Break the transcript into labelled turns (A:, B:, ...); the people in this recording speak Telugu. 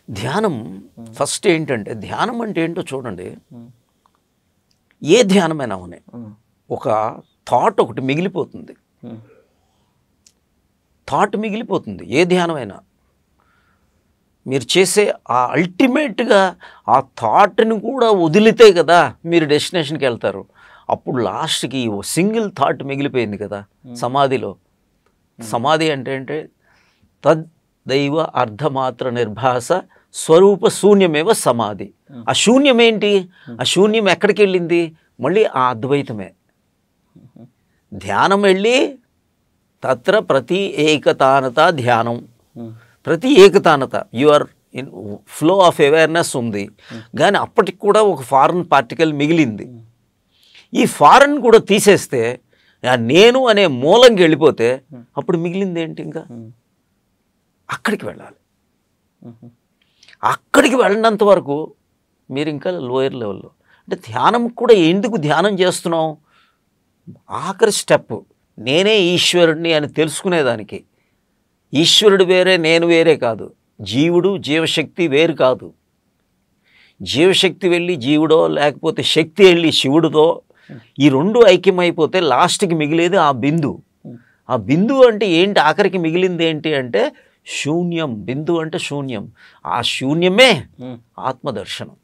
A: ధ్యానం ఫస్ట్ ఏంటంటే, ధ్యానం అంటే ఏంటో చూడండి. ఏ ధ్యానమైనా అవనే ఒక థాట్ ఒకటి మిగిలిపోతుంది. థాట్ మిగిలిపోతుంది ఏ ధ్యానమైనా. మీరు చేసే ఆ అల్టిమేట్గా ఆ థాట్ని కూడా వదిలితే కదా మీరు డెస్టినేషన్కి వెళ్తారు. అప్పుడు లాస్ట్కి సింగిల్ థాట్ మిగిలిపోయింది కదా సమాధిలో. సమాధి అంటే తద్ దైవ అర్ధమాత్ర నిర్భాస స్వరూప శూన్యమేవ సమాధి. ఆ శూన్యం ఏంటి? ఆ శూన్యం ఎక్కడికి వెళ్ళింది? మళ్ళీ ఆ అద్వైతమే. ధ్యానం వెళ్ళి తత్ర ప్రతి ఏకతానత ధ్యానం, ప్రతి ఏకతానత your in flow of awareness ఉంది. కానీ అప్పటికి కూడా ఒక ఫారెన్ పార్టికల్ మిగిలింది. ఈ ఫారెన్ కూడా తీసేస్తే నేను అనే మూలంకి వెళ్ళిపోతే అప్పుడు మిగిలింది ఏంటి? ఇంకా అక్కడికి వెళ్ళాలి. అక్కడికి వెళ్ళినంత వరకు మీరు ఇంకా లోయర్ లెవెల్లో. అంటే ధ్యానం కూడా ఎందుకు ధ్యానం చేస్తున్నాం? ఆఖరి స్టెప్ నేనే ఈశ్వరుడిని అని తెలుసుకునేదానికి. ఈశ్వరుడు వేరే, నేను వేరే కాదు. జీవుడు జీవశక్తి వేరు కాదు. జీవశక్తి వెళ్ళి జీవుడో, లేకపోతే శక్తి వెళ్ళి శివుడితో, ఈ రెండు ఐక్యమైపోతే లాస్ట్కి మిగిలేది ఆ బిందు. ఆ బిందు అంటే ఏంటి? ఆఖరికి మిగిలింది ఏంటి అంటే శూన్యం. బిందు అంటే శూన్యం. ఆ శూన్యమే ఆత్మదర్శనం.